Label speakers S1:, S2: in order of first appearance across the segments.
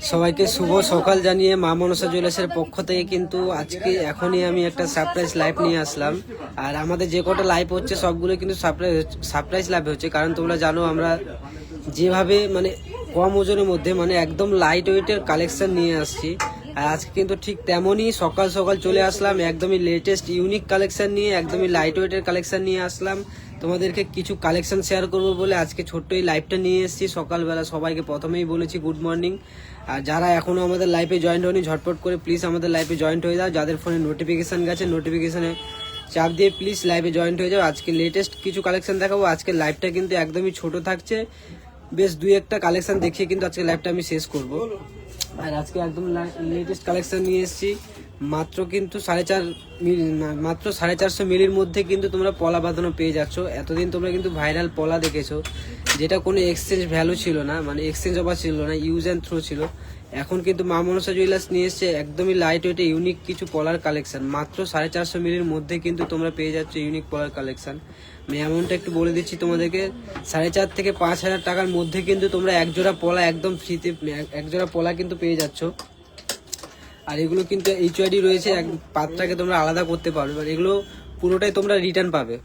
S1: সবাইকে শুভ সকাল জানিয়ে মা মনসা জুয়েলার্সের পক্ষ থেকে কিন্তু আজকে এখনই আমি একটা সারপ্রাইজ লাইভ নিয়ে আসলাম। আর আমাদের যে কটা লাইভ হচ্ছে সবগুলো কিন্তু সারপ্রাইজ লাইভ হচ্ছে, কারণ তোমরা জানো আমরা যেভাবে মানে কম ওজনের মধ্যে মানে একদম লাইট ওয়েটের কালেকশন নিয়ে আসছি। আর আজকে কিন্তু ঠিক তেমনই সকাল সকাল চলে আসলাম একদমই লেটেস্ট ইউনিক কালেকশন নিয়ে, একদমই লাইট ওয়েটের কালেকশন নিয়ে আসলাম। তোমাদেরকে কিছু কালেকশন শেয়ার করব বলে আজকে ছোট্ট এই লাইভটা নিয়ে এসেছি সকালবেলা। সবাইকে প্রথমেই বলেছি গুড মর্নিং। আর যারা এখনও আমাদের লাইভে জয়েন্ট হয়নি ঝটপট করে প্লিজ আমাদের লাইভে জয়েন্ট হয়ে যাও। যাদের ফোনে নোটিফিকেশান গেছে নোটিফিকেশানে চাপ দিয়ে প্লিজ লাইভে জয়েন্ট হয়ে যাও। আজকে লেটেস্ট কিছু কালেকশন দেখাবো। আজকে লাইভটা কিন্তু একদমই ছোট থাকছে, বেশ দুই একটা কালেকশন দেখিয়ে কিন্তু আজকে লাইভটা আমি শেষ করব। আর আজকে একদম লেটেস্ট কালেকশন নিয়ে এসেছি মাত্র কিন্তু 450 মিলির মধ্যে কিন্তু তোমরা পলা বাঁধানো পেয়ে যাচ্ছ। এতদিন তোমরা কিন্তু ভাইরাল পলা দেখেছো, যেটা কোনো এক্সচেঞ্জ ভ্যালু ছিল না, মানে এক্সচেঞ্জ অফার ছিল না, ইউজ অ্যান্ড থ্রো ছিল। এখন কিন্তু মা মনসা জুয়েলার্স নিয়ে এসছে একদমই লাইট ওয়েটে ইউনিক কিছু পলার কালেকশন। মাত্র 450 মিলির মধ্যে কিন্তু তোমরা পেয়ে যাচ্ছ ইউনিক পলার কালেকশন। আমি অ্যামাউন্টটা একটু বলে দিচ্ছি তোমাদেরকে, 4.5 থেকে 5,000 টাকার মধ্যে কিন্তু তোমরা একজোড়া পলা একদম ফ্রিতে একজোড়া পলা কিন্তু পেয়ে যাচ্ছ। আর এগুলো কিন্তু এইচওয়াইডি রয়েছে, পাতটাকে তোমরা আলাদা করতে পারবে, আর এগুলো পুরোটাই তোমরা রিটার্ন পাবে।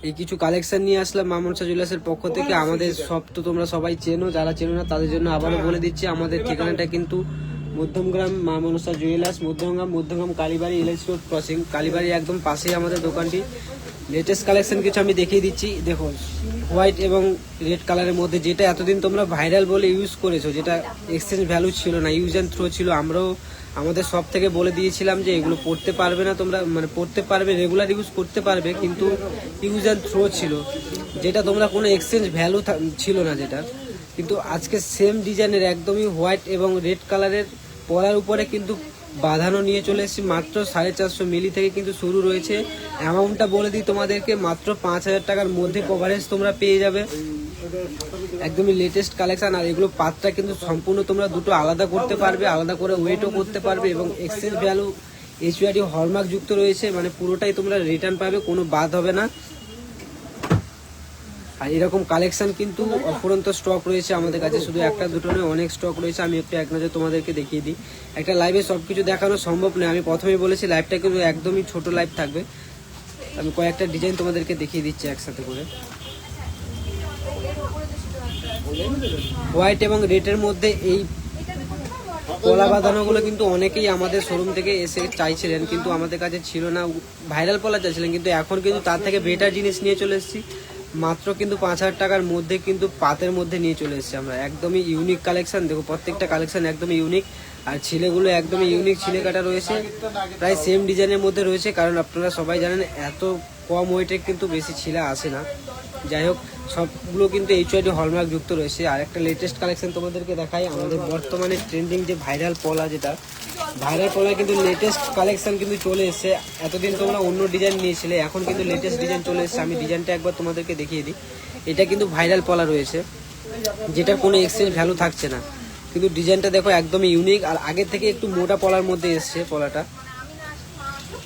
S1: এই কিছু কালেকশন নিয়ে আসলাম মা মনসা জুয়েলার্সের পক্ষ থেকে। আমাদের সব তো তোমরা সবাই চেনো, যারা চেনো না তাদের জন্য আবারও বলে দিচ্ছি আমাদের ঠিকানাটা কিন্তু মধ্যমগ্রাম মা মনসা জুয়েলার্স, মধ্যমগ্রাম কালীবাড়ি এলএস রোড ক্রসিং, কালীবাড়ি একদম পাশেই আমাদের দোকানটি। লেটেস্ট কালেকশন কিছু আমি দেখিয়ে দিচ্ছি। দেখো হোয়াইট এবং রেড কালারের মধ্যে, যেটা এতদিন তোমরা ভাইরাল বলে ইউজ করেছো, যেটা এক্সচেঞ্জ ভ্যালু ছিল না, ইউজ অ্যান্ড থ্রো ছিল। আমরাও আমাদের সব থেকে বলে দিয়েছিলাম যে এগুলো পড়তে পারবে না তোমরা, মানে পড়তে পারবে, রেগুলার ইউজ করতে পারবে, কিন্তু ইউজ অ্যান্ড থ্রো ছিল, যেটা তোমরা কোনো এক্সচেঞ্জ ভ্যালু ছিল না যেটা। কিন্তু আজকে সেম ডিজাইনের একদমই হোয়াইট এবং রেড কালারের পলার উপরে কিন্তু বাঁধানো নিয়ে চলে এসেছি। মাত্র 450 মিলি থেকে কিন্তু শুরু রয়েছে। অ্যামাউন্টটা বলে দিই তোমাদেরকে, মাত্র 5,000 টাকার মধ্যে কভারেজ তোমরা পেয়ে যাবে। একদমই লেটেস্ট কালেকশন। আর এগুলো পাতটা কিন্তু সম্পূর্ণ তোমরা দুটো আলাদা করতে পারবে, আলাদা করে ওয়েটও করতে পারবে, এবং এক্সচেঞ্জ ভ্যালু এইচওআইডি হলমার্ক যুক্ত রয়েছে, মানে পুরোটাই তোমরা রিটার্ন পাবে, কোনো বাদ হবে না। আর এরকম কালেকশন কিন্তু অফুরন্ত স্টক রয়েছে আমাদের কাছে, শুধু একটা দুটো নয়, অনেক স্টক রয়েছে। আমি একটু এক নজর তোমাদেরকে দেখিয়ে দিই। একটা লাইভে সব কিছু দেখানো সম্ভব নয়, আমি প্রথমেই বলেছি লাইভটা কিন্তু একদমই ছোট লাইভ থাকবে। আমি কয়েকটা ডিজাইন তোমাদেরকে দেখিয়ে দিচ্ছি একসাথে করে। হোয়াইট এবং রেডের মধ্যে এই পলা বাঁধানোগুলো কিন্তু অনেকেই আমাদের শোরুম থেকে এসে চাইছিলেন, কিন্তু আমাদের কাছে ছিল না, ভাইরাল পলা চাইছিলেন। কিন্তু এখন কিন্তু তার থেকে বেটার জিনিস নিয়ে চলে এসেছি। মাত্র কিন্তু 5,000 টাকার মধ্যে কিন্তু পাতের মধ্যে নিয়ে চলে এসেছি আমরা। একদমই ইউনিক কালেকশন। দেখো প্রত্যেকটা কালেকশন একদমই ইউনিক। আর ছিলেগুলো একদমই ইউনিক ছিলে কাটা রয়েছে, প্রায় সেম ডিজাইনের মধ্যে রয়েছে, কারণ আপনারা সবাই জানেন এত কম ওয়েটের কিন্তু বেশি ছিলা আসে না। যাই হোক, সবগুলো কিন্তু এইচওআইডি হলমার্ক যুক্ত রয়েছে। আর একটা লেটেস্ট কালেকশন তোমাদেরকে দেখাই, আমাদের বর্তমানে ট্রেন্ডিং যে ভাইরাল পলা, যেটা ভাইরাল পলা কিন্তু লেটেস্ট কালেকশন কিন্তু চলে এসেছে। এতদিন তোমরা অন্য ডিজাইন নিয়েছিলে, এখন কিন্তু লেটেস্ট ডিজাইন চলে এসেছে। আমি ডিজাইনটা একবার তোমাদেরকে দেখিয়ে দিই। এটা কিন্তু ভাইরাল পলা রয়েছে, যেটা কোনো এক্সচেঞ্জ ভ্যালু থাকছে না, কিন্তু ডিজাইনটা দেখো একদমই ইউনিক। আর আগের থেকে একটু মোটা পলার মধ্যে এসছে পলাটা।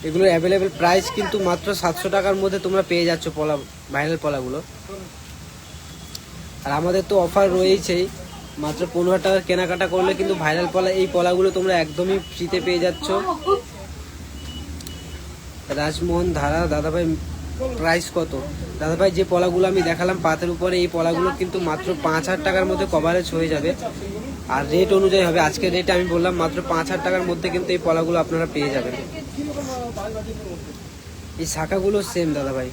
S1: এগুলোর অ্যাভেলেবেল প্রাইস কিন্তু মাত্র 700 টাকার মধ্যে তোমরা পেয়ে যাচ্ছ পলা, ভাইরাল পলাগুলো। আর আমাদের তো অফার রয়েছেই, মাত্র 15 টাকার কেনাকাটা করলে কিন্তু ভাইরাল পলা এই পলাগুলো তোমরা একদমই ফ্রিতে পেয়ে যাচ্ছ। রাজমোহন ধারা দাদাভাই প্রাইস কত? দাদাভাই যে পলাগুলো আমি দেখালাম পাতের উপরে, এই পলাগুলো কিন্তু মাত্র 5,000 টাকার মধ্যে কভারেজ হয়ে যাবে। আর রেট অনুযায়ী হবে, আজকের রেট আমি বললাম মাত্র 5,000 টাকার মধ্যে কিন্তু এই পলাগুলো আপনারা পেয়ে যাবেন। এই শাখাগুলো সেম দাদাভাই,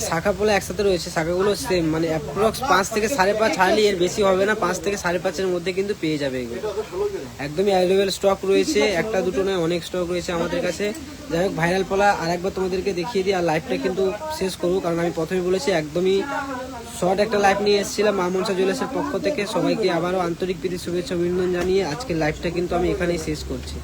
S1: শাখা পোলা একসাথে রয়েছে, শাখাগুলো সেম, মানে অ্যাপ্রক্স 5 থেকে 5.5, হারলি এর বেশি হবে না, 5 থেকে 5.5-এর মধ্যে কিন্তু পেয়ে যাবে এগুলো। একদমই অ্যাভেলেবেল স্টক রয়েছে, একটা দুটো নয়, অনেক স্টক রয়েছে আমাদের কাছে। যাই হোক, ভাইরাল পলা আরেকবার তোমাদেরকে দেখিয়ে দিই, আর লাইভটা কিন্তু শেষ করবো, কারণ আমি প্রথমে বলেছি একদমই শর্ট একটা লাইভ নিয়ে এসেছিলাম মা মনসা জুয়েলার্সের পক্ষ থেকে। সবাইকে আবারও আন্তরিক প্রীতি শুভেচ্ছা অভিনন্দন জানিয়ে আজকের লাইভটা কিন্তু আমি এখানেই শেষ করছি।